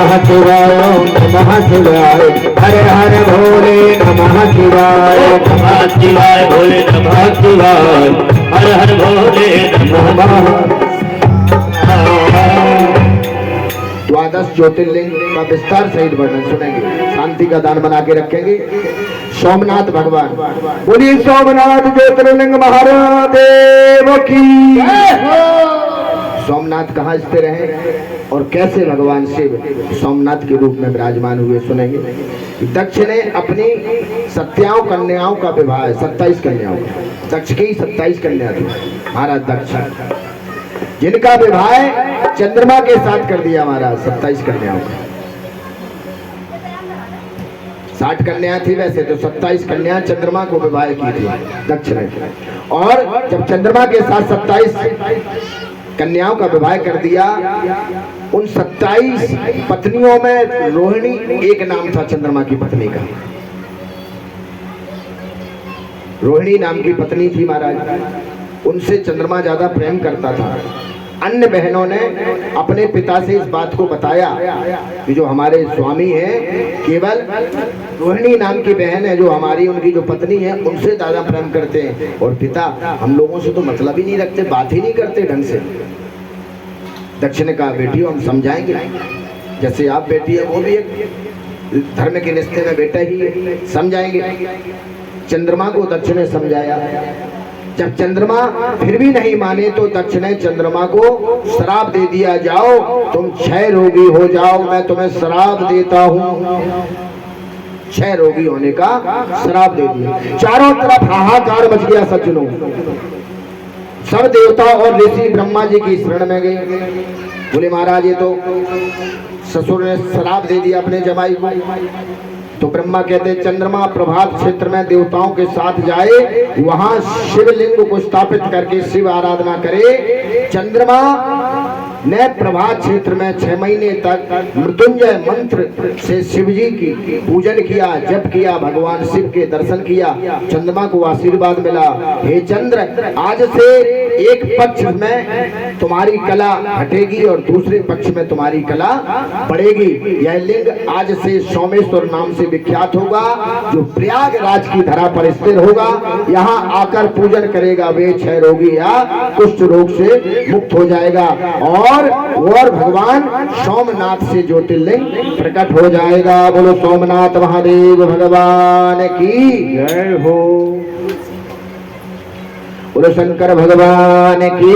नमः शिवाय ओम नमः शिवाय। हर हर भोले नमः शिवाय नमः शिवाय भोले नमः शिवाय। हर हर भोले नमः। द्वादश ज्योतिर्लिंग का विस्तार सहित वर्णन सुनेंगे, शांति का दान बना के रखेंगे। सोमनाथ भगवान बोलिए सोमनाथ ज्योतिर्लिंग महादेव की। सोमनाथ कहाँ स्थिर हैं और कैसे भगवान शिव सोमनाथ के रूप में विराजमान हुए सुनेंगे। दक्ष ने अपनी 27 कन्याओं का विवाह, 27 कन्याओं का, दक्ष की 27 कन्या थी महाराज दक्ष, जिनका विवाह चंद्रमा के साथ कर दिया महाराज। 27 कन्याओं का, 60 कन्या थी वैसे तो, 27 कन्या चंद्रमा को विवाह की थी दक्ष ने। और जब चंद्रमा के साथ 27 कन्याओं का विवाह कर दिया, उन 27 पत्नियों में रोहिणी एक नाम था चंद्रमा की पत्नी का। रोहिणी नाम की पत्नी थी महाराज, उनसे चंद्रमा ज्यादा प्रेम करता था। अन्य बहनों ने अपने पिता से इस बात को बताया कि जो हमारे स्वामी हैं केवल रोहिणी नाम की बहन है जो हमारी, उनकी जो पत्नी है उनसे ज्यादा प्रेम करते हैं, और पिता हम लोगों से तो मतलब ही नहीं रखते, बात ही नहीं करते ढंग से। दक्ष ने कहा बेटी हम समझाएंगे, जैसे आप बेटी है वो भी एक धर्म के रिश्ते में बेटा ही है, समझाएंगे। चंद्रमा को दक्ष ने समझाया। जब चंद्रमा फिर भी नहीं माने तो दक्ष ने चंद्रमा को श्राप दे दिया, जाओ तुम क्षय रोगी हो जाओ, मैं तुम्हें श्राप देता हूँ। क्षय रोगी होने का श्राप दे दिया। चारों तरफ हाहाकार मच गया सज्जनों। सब देवता और ऋषि ब्रह्मा जी की शरण में गए, बोले महाराज ये तो ससुर ने श्राप दे दिया अपने जमाई को। तो ब्रह्मा कहते चंद्रमा प्रभात क्षेत्र में देवताओं के साथ जाए, वहां शिवलिंग को स्थापित करके शिव आराधना करे। चंद्रमा ने प्रभात क्षेत्र में 6 महीने तक मृत्युंजय मंत्र से शिवजी की पूजन किया, जप किया, भगवान शिव के दर्शन किया। चंद्रमा को आशीर्वाद मिला, हे चंद्र आज से एक पक्ष में तुम्हारी कला हटेगी और दूसरे पक्ष में तुम्हारी कला बढ़ेगी। यह लिंग आज से सोमेश्वर नाम से विख्यात होगा, जो प्रयागराज की धरा पर स्थिर होगा। यहाँ आकर पूजन करेगा वे क्षय रोगी या कुष्ठ रोग से मुक्त हो जाएगा, और भगवान सोमनाथ से ज्योतिर्लिंग प्रकट हो जाएगा। बोलो सोमनाथ महादेव भगवान की जय हो। बोलो शंकर भगवान की।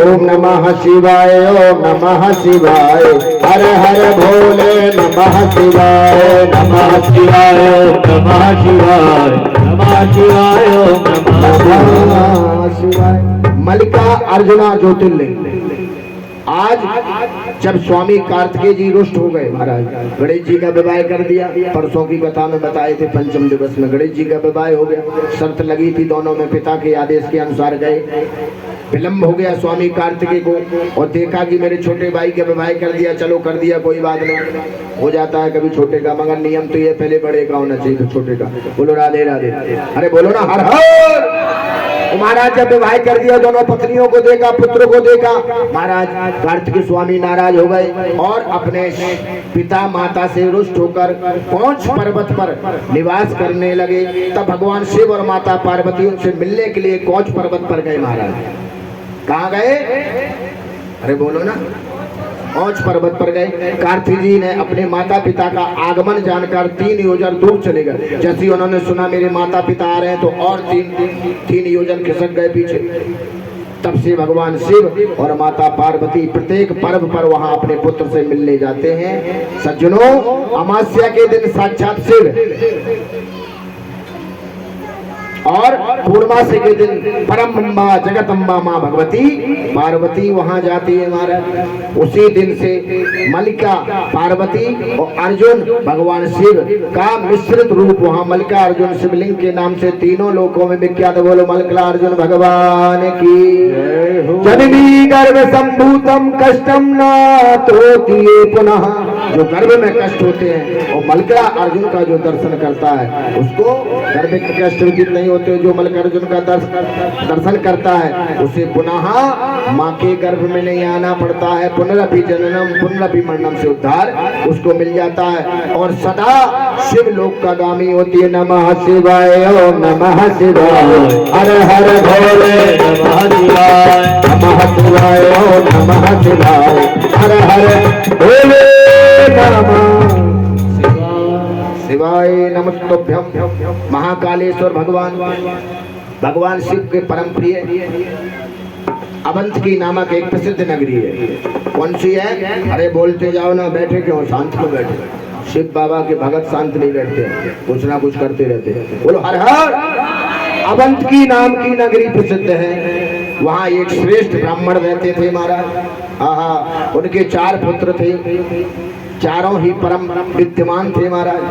ओम नमः शिवाय ओम नमः शिवाय। हर हर भोले नमः शिवाय नमः शिवाय नमः शिवाय नमः शिवाय ओम नमः शिवाय। मल्लिका अर्जुना ज्योतिर्लिंग। आज जब स्वामी कार्तिकेय जी रुष्ट हो गए महाराज, गणेश जी का विवाह कर दिया। परसों की कथा में बताए थे, पंचम दिवस में गणेश जी का विवाह हो गया। शर्त लगी थी दोनों में, पिता के आदेश के अनुसार गए। विलम्ब हो गया स्वामी कार्तिकेय को, और देखा कि मेरे छोटे भाई का विवाह कर दिया, चलो कर दिया कोई बात नहीं, हो जाता है कभी छोटे का, मगर नियम तो ये पहले बड़े का होना चाहिए छोटे का। बोलो राधे राधे। अरे बोलो ना हर हर। महाराज जब विवाह कर दिया, दोनों पत्नियों को देखा, पुत्र को देखा, महाराज कार्तिकेय स्वामी नाराज हो गए और अपने पिता माता से रुष्ट होकर पौंछ पर्वत पर निवास करने लगे। तब भगवान शिव और माता पार्वती उनसे मिलने के लिए कौच पर्वत पर गए महाराज। कहाँ गए? अरे बोलो ना, कौच पर्वत पर गए। कार्तिक जी ने अपने माता पिता का आगमन जानकर 3 योजन दूर चले गए। जैसे ही उन्होंने सुना मेरे माता पिता आ रहे हैं, तो और 3 योजन खिसक गए पीछे। तब से भगवान शिव और माता पार्वती प्रत्येक पर्व पर वहां अपने पुत्र से मिलने जाते हैं। सज्जनों, अमावस्या के दिन साक्षात शिव और पूर्णमासी के दिन परम अम्बा जगत अम्बा माँ भगवती पार्वती वहां जाती है महाराज। उसी दिन से मल्लिका पार्वती और अर्जुन भगवान शिव का मिश्रित रूप वहां मल्लिका अर्जुन शिवलिंग के नाम से तीनों लोकों में विख्यात। बोलो मल्लिका अर्जुन भगवान की। जननी गर्भ संभूतम कष्टम न तोति पुनः जो गर्भ में कष्ट होते हैं, और मलका अर्जुन का जो दर्शन करता है उसको गर्भ के कष्ट उचित नहीं होते। जो मलका अर्जुन का दर्शन करता है उसे पुनः माँ के गर्भ में नहीं आना पड़ता है, पुनरपि जननम पुनरपि मरणम से उद्धार उसको मिल जाता है, और सदा शिव लोक का गामी होती है। नमः शिवाय ओम नमः शिवाय, हर हर भोले नमः शिवाय, नमः शिवाय ओम नमः शिवाय, हर हर भोले नमः शिवाय। नमस्तुभ्यं महाकालेश्वर भगवान शिव के परम प्रिय अवंतकी नामक एक प्रसिद्ध नगरी है। कौन सी है? अरे बोलते जाओ ना, बैठे क्यों? शांत क्यों बैठे? शिव बाबा के भगत शांत नहीं बैठते, कुछ ना कुछ करते रहते हैं। बोलो हर हर। अवंतकी नाम की नगरी प्रसिद्ध है। वहाँ एक श्रेष्ठ ब्राह्मण रहते थे महाराज। हाँ, उनके 4 पुत्र थे, चारों ही परम विद्यमान थे महाराज।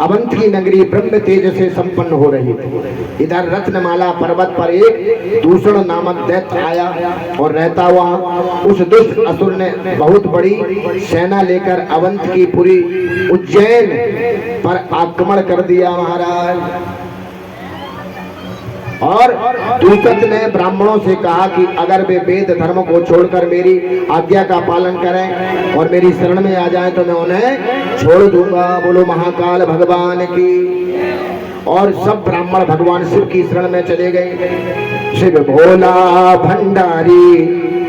अवंत की नगरी ब्रह्म तेज से संपन्न हो रही थी। इधर रत्नमाला पर्वत पर एक दूषण नामक दैत्य आया और रहता हुआ उस दुष्ट असुर ने बहुत बड़ी सेना लेकर अवंत की पूरी उज्जैन पर आक्रमण कर दिया महाराज। और दूषक ने ब्राह्मणों से कहा कि अगर वे वेद धर्म को छोड़कर मेरी आज्ञा का पालन करें और मेरी शरण में आ जाएं तो मैं उन्हें छोड़ दूंगा। बोलो महाकाल भगवान की। और सब ब्राह्मण भगवान शिव की शरण में चले गए। शिव भोला भंडारी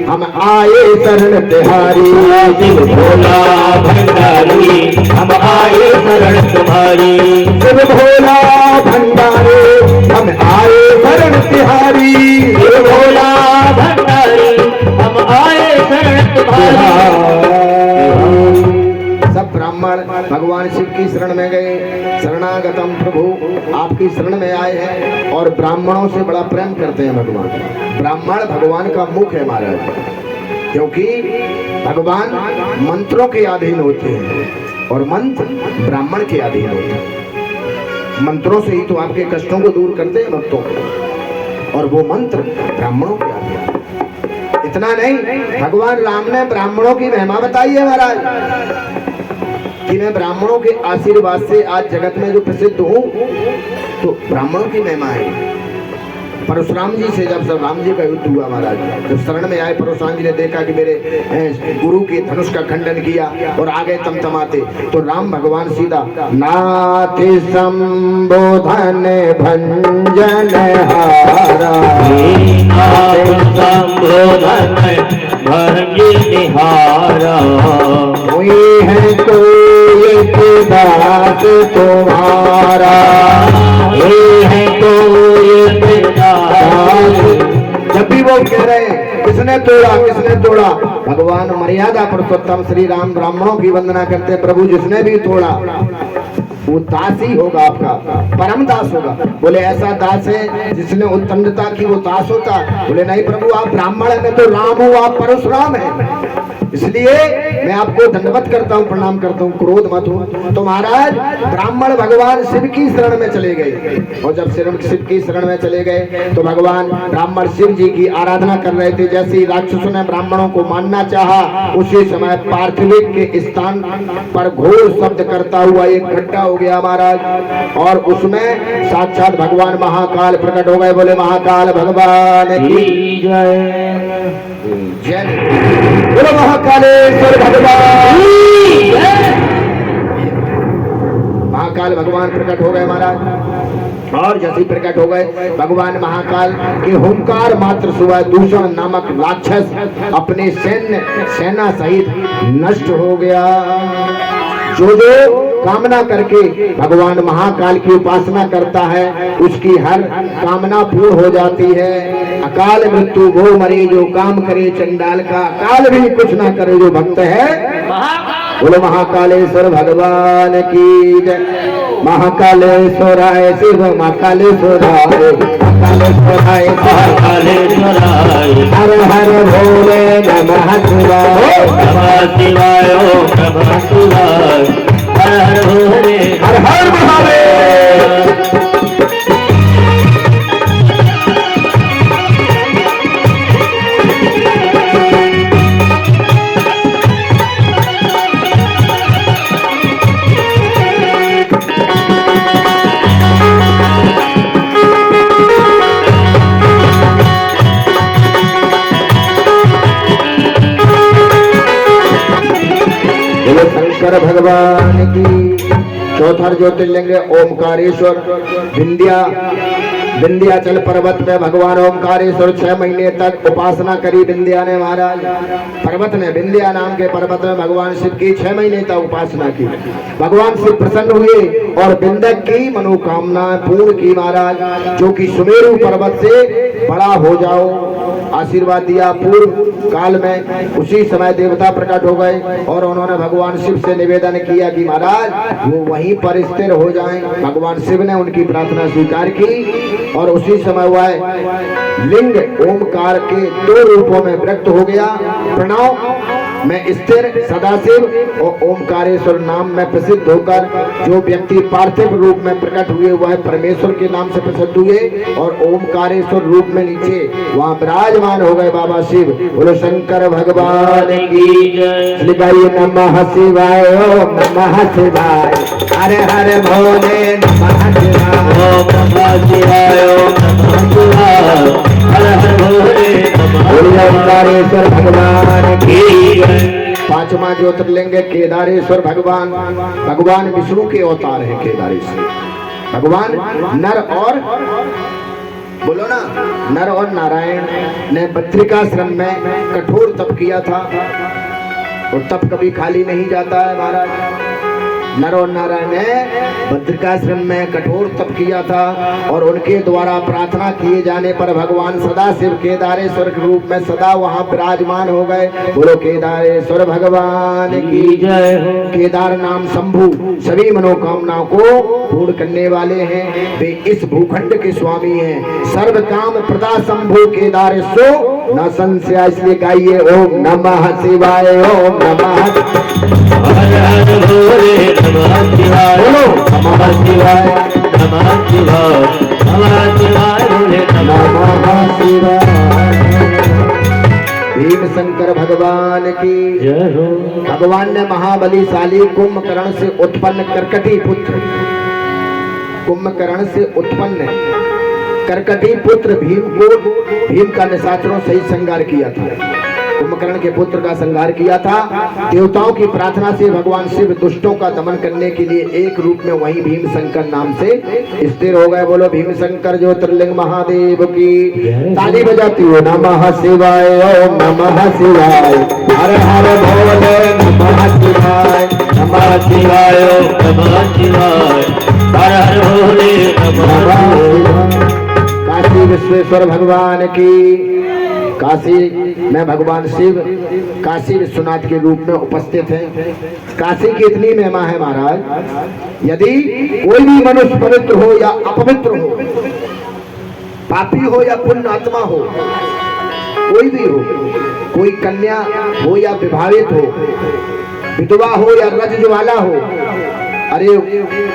हम आए शरण तिहारी, शिव भोला भंडारी हम आए शरण तुम्हारी, शिव भोला भंडारी हम आए शरण तिहारी, शिव भोला भंडारी हम आए शरण तुम्हारी। सब ब्राह्मण भगवान शिव की शरण में गए। शरणागतम प्रभु आपकी शरण में आए हैं और ब्राह्मणों से बड़ा प्रेम करते हैं भगवान। ब्राह्मण भगवान का मुख है महाराज, क्योंकि भगवान मंत्रों के अधीन होते हैं और मंत्र ब्राह्मण के अधीन होते हैं। मंत्रों से ही तो आपके कष्टों को दूर करते हैं भक्तों को, और वो मंत्र ब्राह्मणों के अधीन। इतना नहीं, भगवान राम ने ब्राह्मणों की महिमा बताई है महाराज कि मैं ब्राह्मणों के आशीर्वाद से आज जगत में जो प्रसिद्ध हूँ, तो ब्राह्मणों की महिमा है। परशुराम जी से जब राम जी का युद्ध हुआ महाराज, जब शरण में आए परशुराम जी ने देखा कि मेरे गुरु के धनुष का खंडन किया और आगे तमतमाते, तो राम भगवान सीधा नाथि संबोधन भंजन हारा, संबोधन भंजन हारा, कोई है कोई दास तुम्हारा, ये है कोई दास। जब भी वो कह रहे हैं किसने तोड़ा, भगवान मर्यादा पुरुषोत्तम श्री राम ब्राह्मणों की वंदना करते, प्रभु जिसने भी तोड़ा वो दास ही होगा, आपका परम दास होगा। बोले ऐसा दास है जिसने उत्तंडता की, वो दास होता? बोले नहीं प्रभु, आप ब्राह्मण है, मैं तो राम हूँ, आप परशुराम है, इसलिए मैं आपको दंडवत करता हूँ, प्रणाम करता हूँ, क्रोध मत हो। तो महाराज ब्राह्मण भगवान शिव की शरण में चले गए, और जब शिव की शरण में चले गए तो भगवान ब्राह्मण शिव जी की आराधना कर रहे थे। जैसे ही राक्षसों ने ब्राह्मणों को मारना चाहा, उसी समय पार्थिविक के स्थान पर घोर शब्द करता हुआ एक गड्ढा हो गया महाराज, और उसमें साक्षात भगवान महाकाल प्रकट हो गए। बोले महाकाल भगवान की जय। बोलो महाकालेश्वर भगवान। महाकाल भगवान प्रकट हो गए महाराज, और जैसे प्रकट हो गए भगवान महाकाल के हुंकार मात्र सुबह दूषण नामक राक्षस अपने सेना सहित नष्ट हो गया। जो कामना करके भगवान महाकाल की उपासना करता है उसकी हर कामना पूर्ण हो जाती है। अकाल मृत्यु वो मरे जो काम करे चंडाल का, अकाल भी कुछ ना करे जो भक्त है। बोलो महाकालेश्वर भगवान की जय। महाकालेश्वराय शिव महाकालेश्वराय, महाकालेश्वराय महाकालेश्वराय, हर हर भोले नमः शिवाय, नमः शिवाय नमः शिवाय, हर हर भोले हर हर महादेव। बोलो शंकर भगवान की। चौथा ज्योतिर्लिंग ओमकारेश्वर विंध्याचल पर्वत पे भगवान ओमकारेश्वर 6 महीने तक उपासना करी विंध्या ने महाराज। पर्वत में विंध्या नाम के पर्वत में भगवान शिव की 6 महीने तक उपासना की। भगवान शिव प्रसन्न हुए और विंध्य की मनोकामना पूर्ण की महाराज। जो कि सुमेरु पर्वत से बड़ा हो जाओ आशीर्वाद दिया। पूर्व काल में उसी समय देवता प्रकट हो गए और उन्होंने भगवान शिव से निवेदन किया कि महाराज वो वहीं पर स्थिर हो जाएं। भगवान शिव ने उनकी प्रार्थना स्वीकार की और उसी समय वह लिंग ओमकार के 2 रूपों में व्यक्त हो गया। प्रणव में स्थिर सदाशिव और ओमकारेश्वर नाम में प्रसिद्ध होकर जो व्यक्ति पार्थिव रूप में प्रकट हुए वह परमेश्वर के नाम से प्रसिद्ध हुए और ओमकारेश्वर रूप में नीचे वहाँ विराजमान हो गए बाबा शिव। बोलो शंकर भगवान की जय। गाइए नमः शिवाय ओम नमः शिवाय हरे हरे भोले नमः शिवाय ओम नमः शिवाय ओम नमः शिवाय हरे हरे भोले ओंकारेश्वर भगवान की। 5वां ज्योतिर्लिंग केदारेश्वर भगवान विष्णु के अवतार है। केदारेश्वर भगवान नर और बोलो ना नर और नारायण ने बद्रिकाश्रम में कठोर तप किया था और तप कभी खाली नहीं जाता है महाराज। नर और नारायण ने बद्रिकाश्रम में कठोर तप किया था और उनके द्वारा प्रार्थना किए जाने पर भगवान सदाशिव केदारेश्वर के रूप में सदा वहां विराजमान हो गए। बोलो केदारेश्वर भगवान की जय। केदार नाम शंभु सभी मनोकामनाओं को पूर्ण करने वाले हैं। वे इस भूखंड के स्वामी हैं। सर्व काम प्रदा शंभु केदारेश्वर न संशय। इसलिए गाइए ओम नमः शिवाय ओम नमः नमः शिवाय नमः शिवाय नमः शिवाय नमः शिवाय नमः शिवाय। भीम शंकर भगवान की जय हो। भगवान ने महाबलीशाली कुंभकर्ण से उत्पन्न करकटी पुत्र भीम का निशाचरों सहित संहार किया था। कुंभकर्ण के पुत्र का संहार किया था। देवताओं की प्रार्थना से भगवान शिव दुष्टों का दमन करने के लिए एक रूप में वही भीम शंकर नाम से स्थिर हो गए। बोलो भीम शंकर ज्योतिर्लिंग महादेव की। ताली बजाती हो नमः शिवाय ओम नमः शिवाय हर हर भोले नमः शिवाय नमः शिवाय ओम नमः शिवाय हर हर भोले नमः शिवाय। काशी विश्वेश्वर भगवान की। काशी में भगवान शिव काशी विश्वनाथ के रूप में उपस्थित हैं। काशी की इतनी महिमा है महाराज। यदि कोई भी मनुष्य पवित्र हो या अपवित्र हो, पापी हो या पुण्य आत्मा हो, कोई भी हो, कोई कन्या हो या विवाहित हो, विधवा हो या रजज्वाला हो, अरे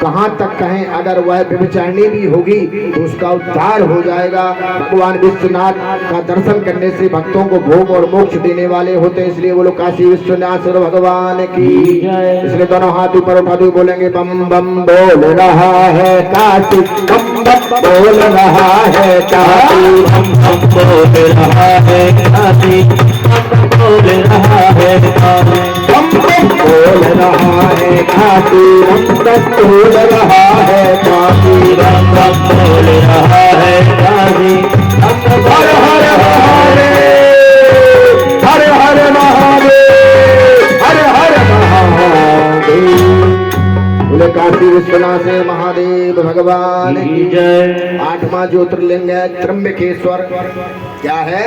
कहां तक कहें अगर वह व्यभिचारिणी भी होगी तो उसका उद्धार हो जाएगा। भगवान विश्वनाथ का दर्शन करने से भक्तों को भोग और मोक्ष देने वाले होते हैं। इसलिए बोलो काशी विश्वनाथ भगवान की। इसलिए दोनों हाथ ऊपर उठा दो बोलेंगे बम बम बोल रहा है काशी बम बम बोल रहा है काशी बम बम बोल रहा है काशी बम बोल रहा है काशी बम बम बोल रहा है काशी बोल रहा है काशी बम बम बोल रहा है काशी हर हर महादेव हर हर महादेव हर हर महादेव। बोले काशी विश्वनाथ महादेव भगवान की जय। 8वां ज्योतिर्लिंग है त्र्यंबकेश्वर। क्या है?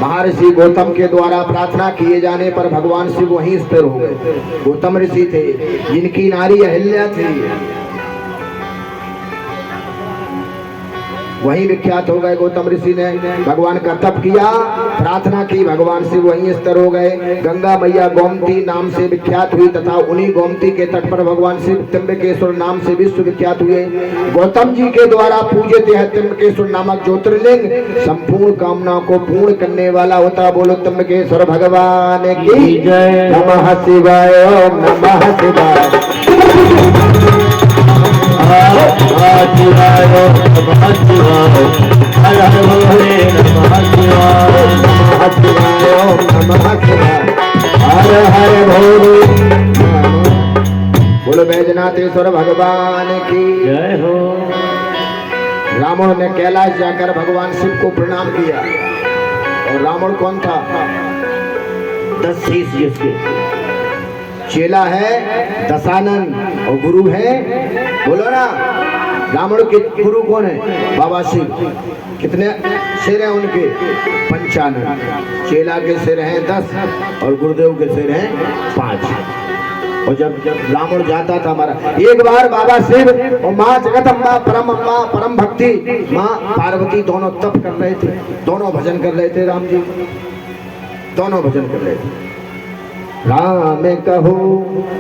महर्षि गौतम के द्वारा प्रार्थना किए जाने पर भगवान शिव वहीं स्थिर हो गए। गौतम ऋषि थे जिनकी नारी अहिल्या थी, वही विख्यात हो गए। गौतम ऋषि ने भगवान का तप किया, प्रार्थना की, भगवान शिव वहीं स्थिर हो गए। गंगा मैया गोमती नाम से विख्यात हुई तथा उन्हीं गोमती के तट पर भगवान शिव त्र्यंबकेश्वर नाम से विश्व विख्यात हुए। गौतम जी के द्वारा पूजित है त्र्यंबकेश्वर नामक ज्योतिर्लिंग संपूर्ण कामनाओं को पूर्ण करने वाला होता। बोलो त्र्यंबकेश्वर भगवान की जय। नमः शिवाय ओम नमः शिवाय शिवाय नमः शिवाय हर हर भोले नमः शिवाय नमः शिवाय ओम नमः शिवाय हर हर भोले बोलो बैजनाथेश्वर भगवान की। जय हो। रावण ने कैलाश जाकर भगवान शिव को प्रणाम किया। और रावण कौन था? 10 शीश जिसके, चेला है दशानन और गुरु है, बोलो ना, रावण के गुरु कौन है? बाबा शिव। कितने सिर हैं उनके? 55। चेला के सिर हैं 10 और गुरुदेव के सिर हैं 5। और जब रावण जाता था हमारा, एक बार बाबा शिव और माँ जगदम्बा परम भक्ति माँ पार्वती दोनों तप कर रहे थे, दोनों भजन कर रहे थे। राम जी दोनों भजन कर रहे थे। राम कहो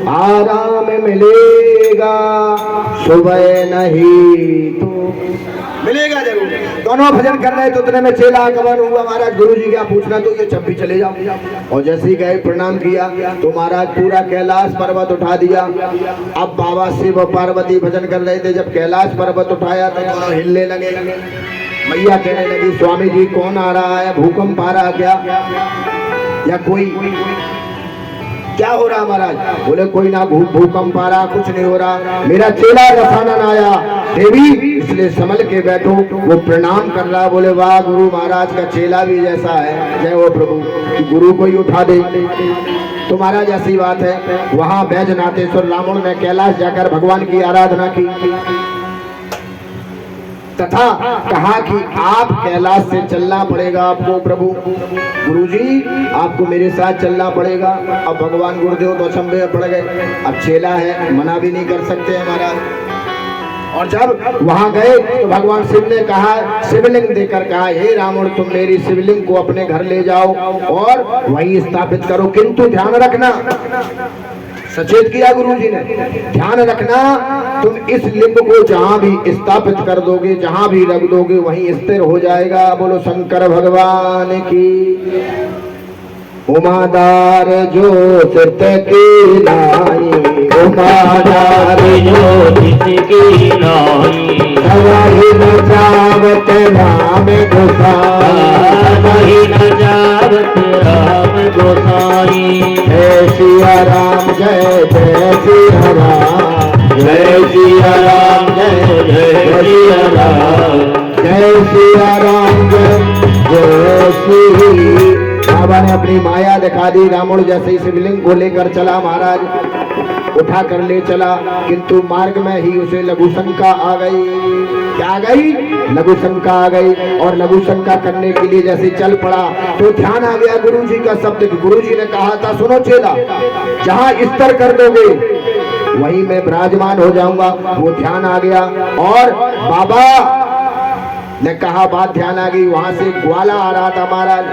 आराम मिलेगा, सुबह नहीं तो मिलेगा जरूर। दोनों भजन कर रहे थे। उतने में चेला आगमन हुआ। महाराज गुरु जी क्या पूछना, तो ये जब भी चले जाओ। और जैसे ही गए प्रणाम किया तो महाराज पूरा कैलाश पर्वत उठा दिया। अब बाबा शिव और पार्वती भजन कर रहे थे। जब कैलाश पर्वत उठाया तो दोनों हिलने लगे। मैया कहने लगी, स्वामी जी कौन आ रहा है? भूकंप आ रहा क्या या कोई क्या हो रहा महाराज? बोले कोई ना भूकंप आ रहा, कुछ नहीं हो रहा। मेरा चेला दशानन आया देवी, इसलिए संभल के बैठो। वो प्रणाम कर रहा। बोले वाह, गुरु महाराज का चेला भी जैसा है। जय हो प्रभु, कि गुरु को ही उठा दे। तो महाराज ऐसी बात है। वहां बैजनाथेश्वर रावण ने कैलाश जाकर भगवान की आराधना की तथा कहा कि आप कैलाश से चलना पड़ेगा आपको। प्रभु गुरुजी आपको मेरे साथ चलना पड़ेगा। अब भगवान गुरुदेव तो अचंभे में पड़ गए। अब चेला है, मना भी नहीं कर सकते हैं महाराज। और जब वहां गए तो भगवान शिव ने कहा, शिवलिंग देकर कहा, हे रावण तुम मेरी शिवलिंग को अपने घर ले जाओ और वहीं स्थापित करो, किंतु ध्यान रखना, सचेत किया गुरु जी ने, ध्यान रखना तुम इस लिंग को जहां भी स्थापित कर दोगे, जहां भी रख दोगे वहीं स्थिर हो जाएगा। बोलो शंकर भगवान की। उमादार जो चित की नाई, उमादार जो चित की नाई, सवाही न जावत राम गोसाई, न जावत राम गोसाई। जय सिया राम जय जय सिया राम, जय सिया राम जय जय सिया राम, जय सिया राम जय श्री। बाबा ने अपनी माया दिखा दी। रावण जैसे ही शिवलिंग को लेकर चला महाराज, उठा कर ले चला, किंतु मार्ग में ही उसे लघु शंका आ गई। क्या आ गई? लघु शंका आ गई। और लघु शंका करने के लिए जैसे चल पड़ा तो ध्यान आ गया गुरु जी का शब्द। गुरु जी ने कहा था, सुनो चेला, जहां स्तर कर दोगे वहीं मैं विराजमान हो जाऊंगा। वो ध्यान आ गया और बाबा ने कहा, बात ध्यान आ गई। वहां से ग्वाला आ रहा था महाराज।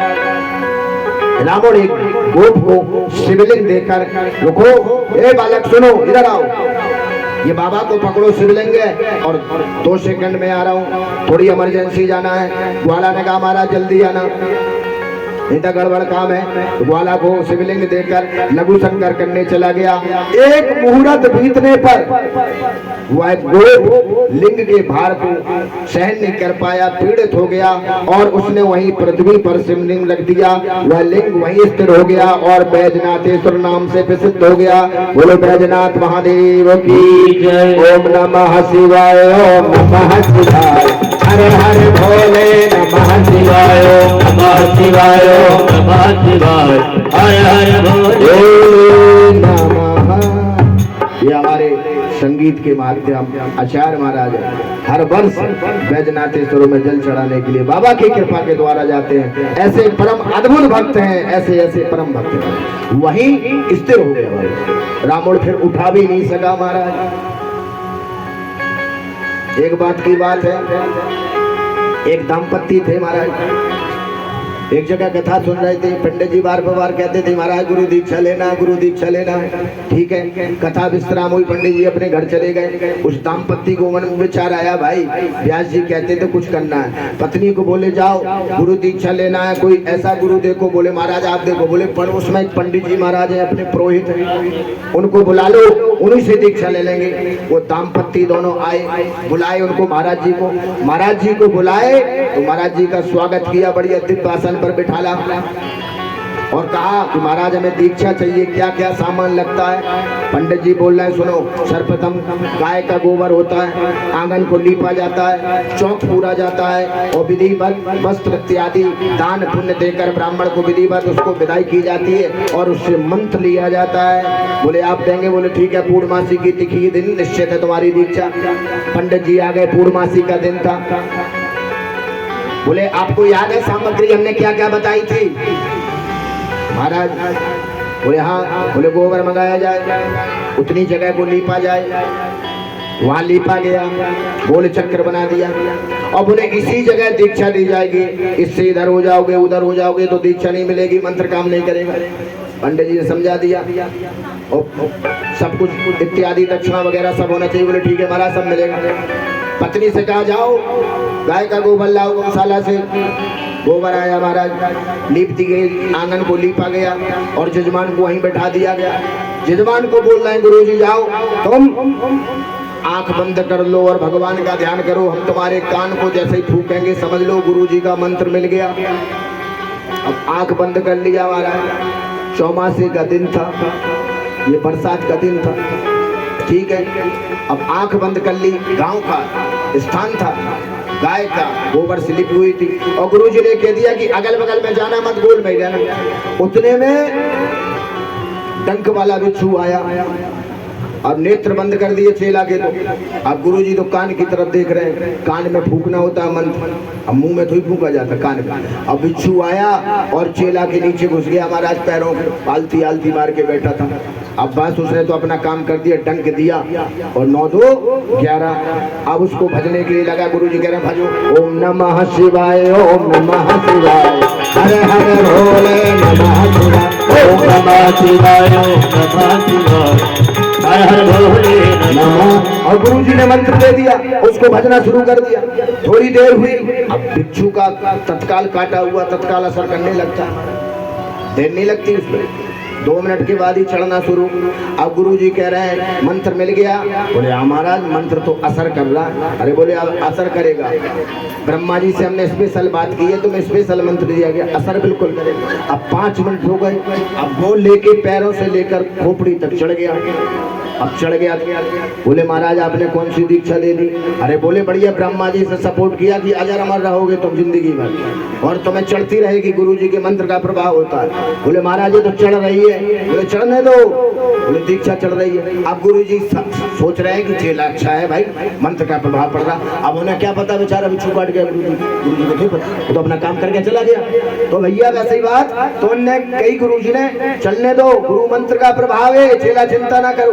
रावण एक गोप को शिवलिंग देकर, रुको ए बालक सुनो, इधर आओ, ये बाबा को पकड़ो, शिवलिंग है और 2 सेकंड में आ रहा हूँ, थोड़ी इमरजेंसी जाना है। ग्वाला ने कहा महाराज जल्दी आना, नहीं तो गड़बड़ काम है। तो ग्वाला को शिवलिंग देकर लघु शंकर करने चला गया। एक मुहूर्त बीतने पर वह गोप लिंग के भार को सहन नहीं कर पाया, पीड़ित हो गया और उसने वहीं पृथ्वी पर शिवलिंग रख दिया। वह लिंग वहीं स्थिर हो गया और बैजनाथेश्वर नाम से प्रसिद्ध हो गया। बोलो बैजनाथ महादेव की जय। ओम नमः शिवाय, ओम नमः शिवाय, हरे हरे भोले नमः शिवाय, नमः शिवाय, नमः शिवाय, हर हर भोले नमः। ये हमारे संगीत के माध्यम आचार्य महाराज हर वर्ष बैजनाथेश्वर में जल चढ़ाने के लिए बाबा की कृपा के द्वारा जाते हैं। ऐसे परम अद्भुत भक्त हैं, ऐसे ऐसे परम भक्त हैं। वहीं स्थिर हो गया। रावण फिर उठा भी नहीं सका महाराज। एक बात की बात है, एक दंपत्ति थे महाराज, एक जगह कथा सुन रहे थे। पंडित जी बार बार कहते थे महाराज गुरु दीक्षा लेना, गुरु दीक्षा लेना। ठीक है, कथा विश्राम हुई, पंडित जी अपने घर चले गए। उस दाम्पत्ति को मन में विचार आया, भाई व्यास जी कहते थे कुछ करना है। पत्नी को बोले जाओ गुरु दीक्षा लेना है, कोई ऐसा गुरु देखो। बोले महाराज आप देखो। बोले पड़ोस में एक पंडित जी महाराज है, अपने पुरोहित हैं, उनको बुला लो, उन्हीं से दीक्षा ले लेंगे। वो दाम्पत्ति दोनों आए, बुलाए उनको महाराज जी को। महाराज जी को बुलाए तो महाराज जी का स्वागत किया, बढ़िया दिव्य आसन पर बिठाला और कहा कि महाराज हमें दीक्षा चाहिए, क्या क्या सामान लगता है। पंडित जी बोल रहे हैं सुनो, सर्वप्रथम गाय का गोबर होता है, आंगन को लीपा जाता है, चौक पूरा जाता है और विधिवत वस्त्र इत्यादि दान पुण्य देकर ब्राह्मण को विधिवत उसको विदाई की जाती है और उससे मंत्र लिया जाता है। बोले आप देंगे? बोले ठीक है, पूर्णमासी की तिथि दिन निश्चित है तुम्हारी दीक्षा। पंडित जी आ गए, पूर्णमासी का दिन था। बोले आपको याद है सामग्री हमने क्या क्या बताई थी? महाराज बोले हाँ। बोले गोबर मंगाया जाए, उतनी जगह को लीपा जाए, वहां लीपा गया, गोल चक्र बना दिया और बोले इसी जगह दीक्षा दी जाएगी, इससे इधर हो जाओगे उधर हो जाओगे तो दीक्षा नहीं मिलेगी, मंत्र काम नहीं करेगा। पंडित जी ने समझा दिया और सब कुछ इत्यादि दक्षिणा वगैरह सब होना चाहिए। बोले ठीक है महाराज सब मिलेगा। पत्नी से कहा जाओ गाय का गोबर लाओ गौशाला से। गोबर आया महाराज, लीप दी गई, आंगन को लीपा गया और जजमान को वहीं बैठा दिया गया। जजमान को बोल रहे हैं गुरुजी जाओ तुम आंख बंद कर लो और भगवान का ध्यान करो, हम तुम्हारे कान को जैसे ही फूकेंगे समझ लो गुरुजी का मंत्र मिल गया। अब आंख बंद कर लिया महाराज। चौमासे का दिन था, ये बरसात का दिन था, ठीक है। अब आंख बंद कर ली, गांव का स्थान था, गाय का गोबर से लिपी हुई थी और गुरुजी ने कह दिया कि अगल बगल में जाना मत, गोल में जाना। उतने में डंक वाला बिच्छू आया। अब नेत्र बंद कर दिए चेला के तो। अब गुरुजी तो कान की तरफ देख रहे हैं, कान में फूकना होता है मंत्र, अब मुंह में तो ही फूका जाता कान में। अब बिच्छू आया और चेला के नीचे घुस गया महाराज, पैरों को आलती आलती मार के बैठा था। अब बस उसने तो अपना काम कर दिया, डंक दिया और 9 2 11। अब उसको भजने के लिए लगा। गुरुजी कह रहे हैं भजो, ओम नमः शिवाय ओम नमः शिवाय, हरे हरे भोले नमः शिवाय, ओम नमः शिवाय ओम नमः शिवाय, हर हर भोले नमः। और गुरुजी ने मंत्र दे दिया, उसको भजना शुरू कर दिया। थोड़ी देर हुई, अब बिच्छू का तत्काल काटा हुआ तत्काल असर करने लगता, देर नहीं लगती उसमें, 2 मिनट के बाद ही चढ़ना शुरू। अब गुरुजी कह रहे हैं मंत्र मिल गया। बोले हाँ महाराज मंत्र तो असर कर रहा है। अरे बोले अब असर करेगा, ब्रह्मा जी से हमने स्पेशल बात की है, तुम्हें स्पेशल मंत्र दिया गया, असर बिल्कुल करेगा। अब 5 मिनट हो गए, अब वो लेके पैरों से लेकर खोपड़ी तक चढ़ गया। अब चढ़ गया। बोले महाराज आपने कौन सी दीक्षा दे दी? अरे बोले बढ़िया, ब्रह्मा जी से सपोर्ट किया कि अजर अमर रहोगे तुम जिंदगी भर और तुम्हें चढ़ती रहेगी, गुरुजी के मंत्र का प्रभाव होता है। बोले महाराज ये तो चढ़ रही है। बोले चढ़ने दो। बोले दीक्षा चढ़ रही है। अब गुरुजी सोच रहे हैं कि चेला अच्छा है भाई, मंत्र का प्रभाव पड़ रहा। अब उन्हें क्या पता बेचारा बिच्छू काट गया, गुरुजी को नहीं पता, वो तो अपना काम करके चला गया। तो भैया वैसे ही बात तो उनने कई गुरुजी ने चलने दो, गुरु मंत्र का प्रभाव है, चेला चिंता ना करो।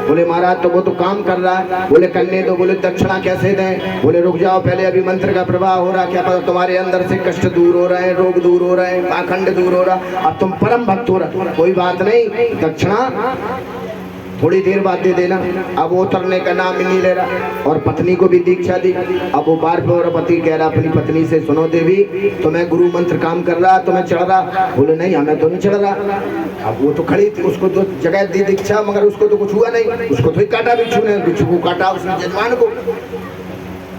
बोले महाराज तो वो तो काम कर रहा है। बोले करने दो। बोले दक्षिणा कैसे दें? बोले रुक जाओ पहले, अभी मंत्र का प्रभाव हो रहा, क्या पता तुम्हारे अंदर से कष्ट दूर हो रहे हैं, रोग दूर हो रहे हैं, पाखंड दूर हो रहा, अब तुम परम भक्त हो रहा, कोई बात नहीं, दक्षिणा थोड़ी देर बाद दे देना। अब वो उतरने का नाम ही नहीं ले रहा और पत्नी को भी दीक्षा दी। अब वो बार बार पति कह रहा अपनी पत्नी से, सुनो देवी तुम्हें गुरु मंत्र काम कर रहा, तुम्हें चढ़ रहा। बोले नहीं हमें तो नहीं चढ़ रहा। अब वो तो खड़ी थी, उसको तो जगह दी दीक्षा मगर उसको तो कुछ हुआ नहीं, उसको तो ही काटा बिच्छू ने, बिच्छू को काटा उसने जजमान को,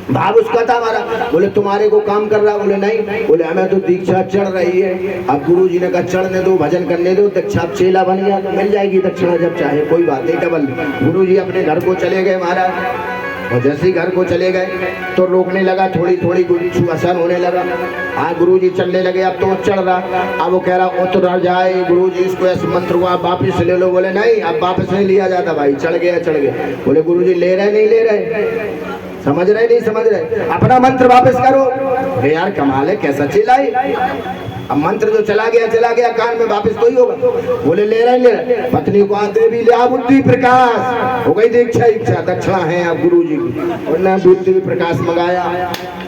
भाव उसका था हमारा। बोले तुम्हारे को काम कर रहा? बोले नहीं। बोले हमें तो दीक्षा चढ़ रही है। अब गुरुजी ने कहा चढ़ने दो, भजन करने दो, दीक्षा चेला बन गया तो मिल जाएगी दक्षिणा जब चाहे, कोई बात नहीं डबल। गुरुजी अपने घर को चले गए महाराज और जैसे ही घर को चले गए तो रोकने लगा, थोड़ी थोड़ी बिच्छू असर होने लगा। हाँ गुरुजी चलने लगे, अब तो चढ़ रहा। अब वो कह रहा उतर जाए गुरुजी इसको ऐसे मंत्र को आप वापिस ले लो। बोले नहीं अब वापस नहीं लिया जाता भाई, चढ़ गया चढ़ गया। बोले गुरुजी ले रहे नहीं ले रहे, समझ रहे नहीं समझ रहे, अपना मंत्र वापस करो। अरे यार कमाल है, कैसा चेला है, अब मंत्र जो चला गया कान में वापस तो ही होगा। बोले ले रहे। पत्नी को देवी ले आ बुद्धि प्रकाश, हो गई दीक्षा इच्छा, दक्षिणा है अब गुरुजी की। उन्होंने बुद्धि प्रकाश मंगाया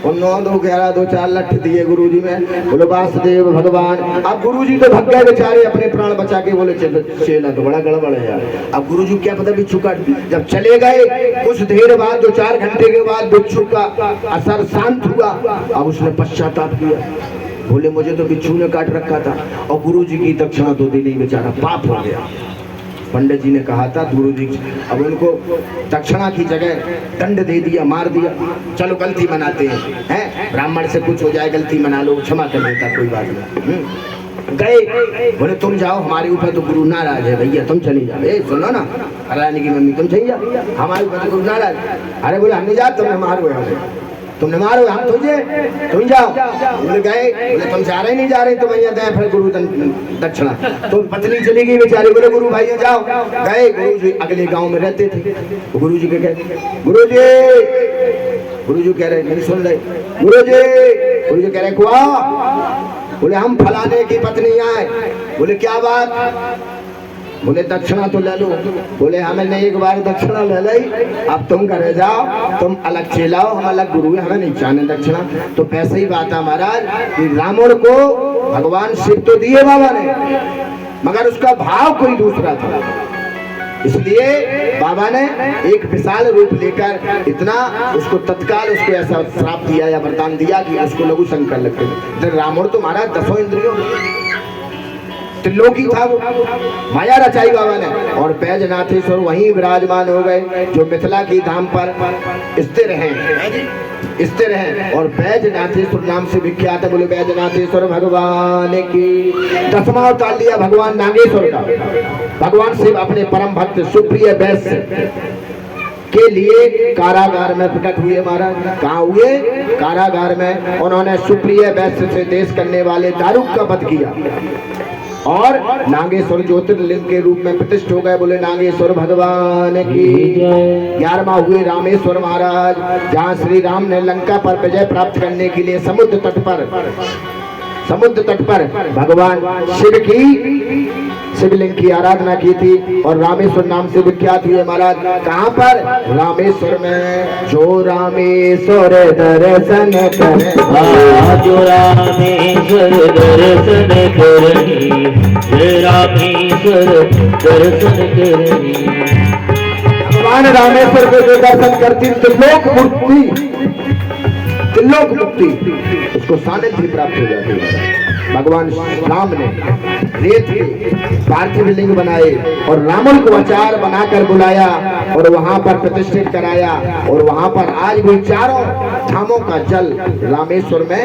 और 9 2 11 2 4 लठ दिए गुरुजी में। बोलो वासुदेव भगवान। अब गुरुजी तो भग गए बेचारे, अपने प्राण बचा के। बोले चेला तो बड़ा गड़बड़ है यार। अब गुरुजी क्या पता बिच्छू काट, जब चले गए कुछ देर बाद 2-4 घंटे के बाद बिच्छू का असर शांत हुआ। अब उसने पश्चाताप किया, बोले मुझे तो बिच्छू ने काट रखा था और गुरुजी की दक्षिणा तो दी नहीं, बेचारा पाप हो गया। पंडित जी ने कहा था गुरुजी, अब उनको दक्षिणा की जगह दंड दे दिया, मार दिया। चलो गलती मनाते हैं, ब्राह्मण से कुछ हो जाए गलती मना लो, क्षमा कर देता, कोई बात नहीं। गए, बोले तुम जाओ, हमारे ऊपर तो गुरु नाराज है भैया, तुम चली जाओ। ए सुनो ना, रानी की मम्मी, तुम चली जाओ, हमारे ऊपर तो गुरु नाराज। अरे बोले हम नहीं जाते, तुमने मारो, तुमने मारो, हम तुझे, तुम जाओ। बोले गए, बोले तुम जा रहे नहीं जा रहे, तुम भैया दें फिर गुरु दक्षिणा। तो पत्नी चली गई बेचारी, बोले गुरु भाई जाओ। गए, गुरु जी अगले गाँव में रहते थे। गुरु जी के कहे, गुरु जी कह रहे नहीं सुन रहे, गुरु जी कह रहे कुआ, बोले हम फलाने की पत्नी आए। बोले क्या बात? बोले दक्षिणा तो ले लो। बोले हमने एक बार दक्षिणा ले ली, अब तुम करे जाओ, तुम अलग चलाओ, हम अलग गुरु है, हमें नहीं चाहने दक्षिणा। तो पैसे ही बात है महाराज कि रावण को भगवान शिव तो दिए बाबा ने, मगर उसका भाव कोई दूसरा था। इसलिए बाबा ने एक विशाल रूप लेकर इतना उसको तत्काल उसको ऐसा श्राप दिया या वरदान दिया कि उसको लघु शंकर लगते थे। रावण तो महाराज 10 इंद्रियों त्रिलोकी था, वो माया रचाई बाबा ने। और बैजनाथेश्वर वहीं विराजमान हो गए, जो मिथिला की धाम पर स्थिर हैं और बैजनाथेश्वर नाम से विख्यात है। बोले बैजनाथेश्वर भगवान की। 10वां अवतार लिया भगवान नागेश्वर का। भगवान शिव अपने परम भक्त सुप्रिय वैश्य के लिए कारागार में प्रकट हुए महाराज। कहाँ हुए? कारागार में। उन्होंने सुप्रिय वैश्य से देश करने वाले दारुक का वध किया और नागेश्वर ज्योतिर्लिंग के रूप में प्रतिष्ठित हो गए। बोले नागेश्वर भगवान की। 11वां हुए रामेश्वर महाराज, जहाँ श्री राम ने लंका पर विजय प्राप्त करने के लिए समुद्र तट पर भगवान शिव की शिवलिंग की आराधना की थी और रामेश्वर नाम से विख्यात हुए महाराज। कहाँ पर? रामेश्वर में। जो रामेश्वर दर्शन करे, जो रामेश्वर दर्शन करही, जय रामेश्वर दर्शन करही। भगवान रामेश्वर के जो दर्शन करती त्रिलोक मुक्ति उसको सानिध्य प्राप्त हो जाती है। भगवान राम ने रेत के पार्थिव लिंग बनाए और रावण को आचार बनाकर बुलाया और वहां पर प्रतिष्ठित कराया। और वहां पर आज भी 4 धामों का जल रामेश्वर में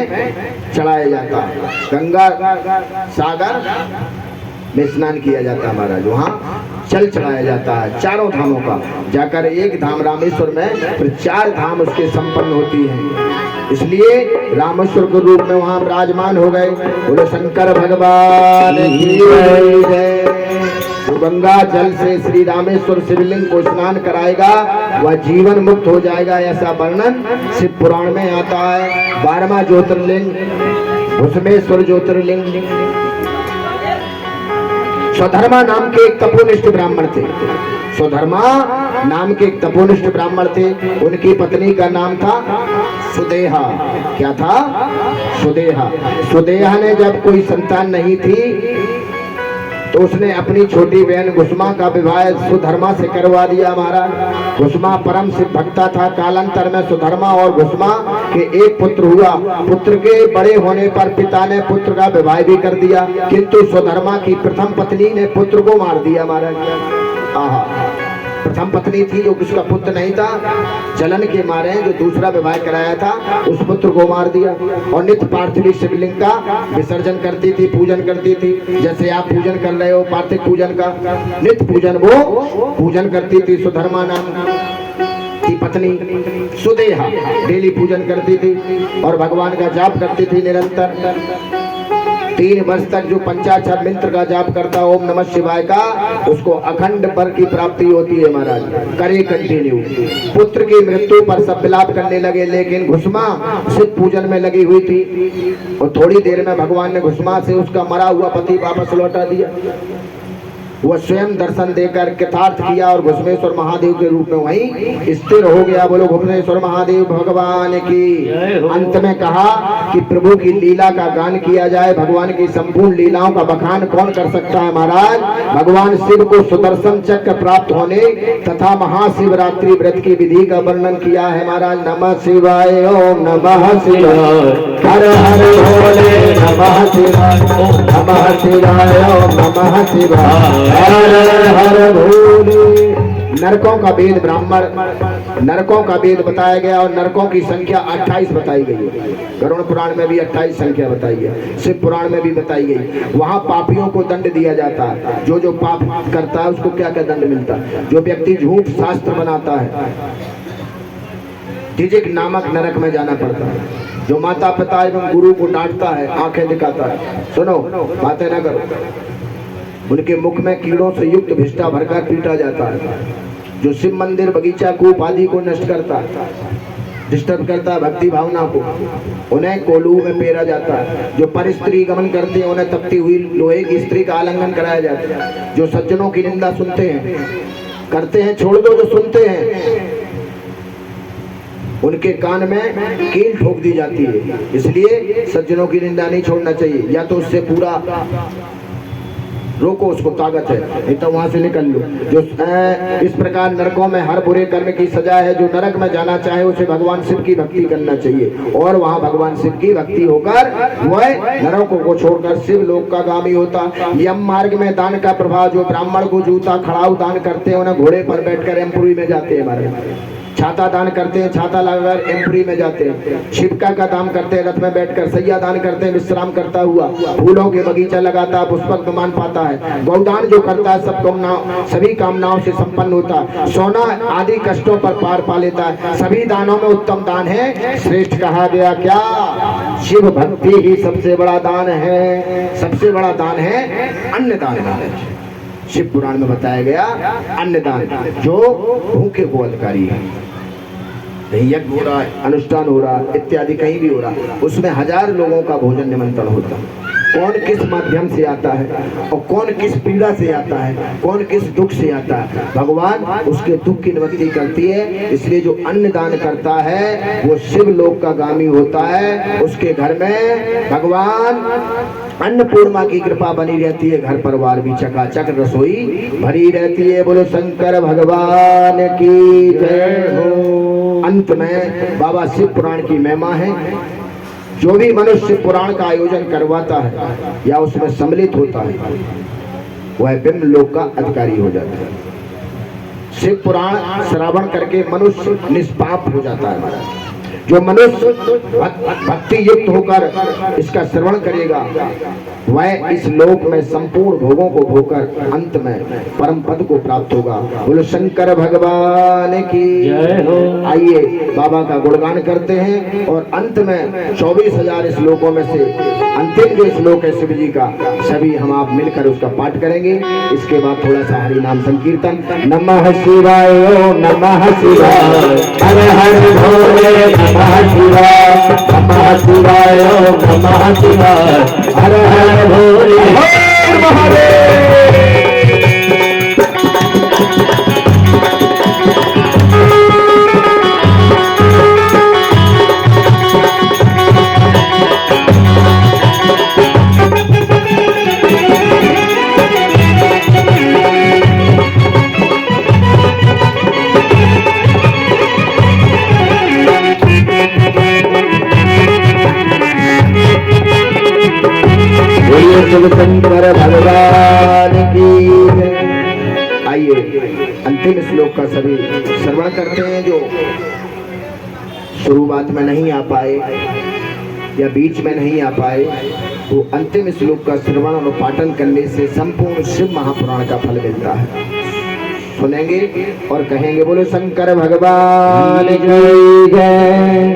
चढ़ाया जाता है। गंगा सागर में स्नान किया जाता है महाराज, वहाँ जल चढ़ाया जाता है 4 धामों का। जाकर एक धाम रामेश्वर में, फिर 4 धाम उसके संपन्न होती हैं। इसलिए रामेश्वर के रूप में वहाँ विराजमान हो गए। बोले शंकर भगवान की जय। जो गंगा जल से श्री रामेश्वर शिवलिंग को स्नान कराएगा वह जीवन मुक्त हो जाएगा, ऐसा वर्णन शिव पुराण में आता है। 12वां ज्योतिर्लिंग भुसमेश्वर ज्योतिर्लिंग। स्वधर्मा नाम के एक तपोनिष्ठ ब्राह्मण थे। स्वधर्मा नाम के एक तपोनिष्ठ ब्राह्मण थे। उनकी पत्नी का नाम था सुदेहा। क्या था? सुदेहा। सुदेहा ने जब कोई संतान नहीं थी तो उसने अपनी छोटी बहन घुसमा का विवाह सुधर्मा से करवा दिया महाराज। घुसमा परम शिव भक्ता था। कालांतर में सुधर्मा और घुसमा के एक पुत्र हुआ। पुत्र के बड़े होने पर पिता ने पुत्र का विवाह भी कर दिया, किंतु सुधर्मा की प्रथम पत्नी ने पुत्र को मार दिया महाराज। आहा, प्रथम पत्नी थी जो किसका पुत्र नहीं था, जलन के मारे जो दूसरा विवाह कराया था उस पुत्र को मार दिया। और नित्य पार्थिव शिवलिंग का विसर्जन करती थी, पूजन करती थी। जैसे आप पूजन कर रहे हो पार्थिव पूजन का, नित्य पूजन वो पूजन करती थी। सुधर्मा नाम की पत्नी सुदेहा डेली पूजन करती थी और भगवान का जाप करती थी निरंतर। 3 वर्ष तक जो पंचाक्षर मंत्र का जाप करता ओम नमः शिवाय का, उसको अखंड बर की प्राप्ति होती है महाराज। करे कंटिन्यू। पुत्र की मृत्यु पर सब विलाप करने लगे, लेकिन घुसमा शिव पूजन में लगी हुई थी और थोड़ी देर में भगवान ने घुसमा से उसका मरा हुआ पति वापस लौटा दिया। वह स्वयं दर्शन देकर कृतार्थ किया और घुसमेश्वर महादेव के रूप में वहीं स्थिर हो गया। बोलो घुसमेश्वर महादेव भगवान की। अंत में कहा कि प्रभु की लीला का गान किया जाए। भगवान की संपूर्ण लीलाओं का बखान कौन कर सकता है महाराज? भगवान शिव को सुदर्शन चक्र प्राप्त होने तथा महाशिवरात्रि व्रत की विधि का वर्णन किया है महाराज। नमः शिवाय ओम नमः शिवाय, हर हर भोले नमः शिवाय, ओम नमः शिवाय ओम नमः शिवाय, हर हर भोले। नरकों का वेद ब्राह्मण नरकों का वेद बताया गया और नरकों की संख्या 28 बताई गई है। गरुड़ पुराण में भी 28 संख्या बताई है, शिव पुराण में भी बताई गई। वहां पापियों को दंड दिया जाता है, जो जो पाप करता है उसको क्या क्या दंड मिलता है। जो व्यक्ति झूठ शास्त्र बनाता है, तिजक नामक नरक में जाना पड़ता है। जो माता पिता एवं गुरु को डांटता है, आंखें दिखाता है, सुनो बातें न करो, उनके मुख में कीड़ों से युक्त भिष्टा भरकर पीटा जाता है। जो शिव मंदिर बगीचा कूप आदि को नष्ट करता है, डिस्टर्ब करता है भक्ति भावना को, उन्हें कोलू में पेरा जाता है। जो पर स्त्री गमन करते हैं उन्हें तपती हुई लोहे की स्त्री का आलिंगन कराया जाता है। जो सज्जनों की निंदा सुनते हैं, करते हैं, छोड़ दो, जो सुनते हैं उनके कान में कील ठोक दी जाती है। इसलिए सज्जनों की निंदा नहीं छोड़ना चाहिए, या तो उससे पूरा रोको, उसको ताकत है, नहीं तो वहां से निकल लो। जो इस प्रकार नरकों में हर बुरे कर्म की सजा है। जो नरक में जाना चाहे उसे भगवान शिव की भक्ति करना चाहिए और वहां भगवान शिव की भक्ति होकर वह नरकों को छोड़कर शिव लोक का गामी होता। यम मार्ग में दान का प्रभाव, जो ब्राह्मण को जूता खड़ाऊ दान करते हैं उन्हें घोड़े पर बैठकर एम्पुरी में जाते हैं, हमारे छाता दान करते हैं, छाता लगाकर एम्पुरी में जाते हैं। छिपका का दान करते हैं, रथ में बैठकर सैया दान करते हैं, विश्राम करता हुआ फूलों के बगीचा लगाता है, पुष्पक मान पाता है। गौदान जो करता है सभी कामनाओं से संपन्न होता है। सोना आदि कष्टों पर पार पा लेता है। सभी दानों में उत्तम दान है, श्रेष्ठ कहा गया क्या? शिव भक्ति ही सबसे बड़ा दान है। सबसे बड़ा दान है अन्नदान। शिव पुराण में बताया गया अन्नदान, जो भूखे को अधिकारी है। कहीं यज्ञ हो रहा है, अनुष्ठान हो रहा है, इत्यादि कहीं भी हो रहा है, उसमें 1000 लोगों का भोजन निमंत्रण होता है। कौन किस माध्यम से आता है और कौन किस पीड़ा से आता है, कौन किस दुख से आता है, भगवान उसके दुख की निवृत्ति करती है। इसलिए जो अन्नदान करता है वो शिव लोक का गामी होता है। उसके घर में भगवान अन्नपूर्णा की कृपा बनी रहती है, घर परिवार भी चकाचक, रसोई भरी रहती है। बोलो शंकर भगवान की जय हो। अंत में बाबा शिव पुराण की महिमा है। जो भी मनुष्य पुराण का आयोजन करवाता है या उसमें सम्मिलित होता है वह ब्रह्म लोक का अधिकारी हो जाता है। शिव पुराण श्रवण करके मनुष्य निष्पाप हो जाता है। महाराज, जो मनुष्य भक्ति युक्त होकर इसका श्रवण करेगा वह इस लोक में संपूर्ण भोगों को भोगकर अंत में परम पद को प्राप्त होगा। बोलो शंकर भगवान की जय हो। आइए बाबा का गुणगान करते हैं और अंत में 24,000 श्लोकों में से अंतिम जो श्लोक है शिव जी का, सभी हम आप मिलकर उसका पाठ करेंगे। इसके बाद थोड़ा सा हरि नाम संकीर्तन। नमः शिवाय, नमः शिवाय, हर हर भोले, नमः शिवाय, नमः शिवाय, नमः शिवाय, हर हर भोले, हर महादेव। शिव शंकर भगवान की जय। आइए अंतिम श्लोक का सभी श्रवण करते हैं। जो शुरुआत में नहीं आ पाए या बीच में नहीं आ पाए वो अंतिम श्लोक का श्रवण और पाठन करने से संपूर्ण शिव महापुराण का फल मिलता है। सुनेंगे और कहेंगे बोलो शंकर भगवान की जय।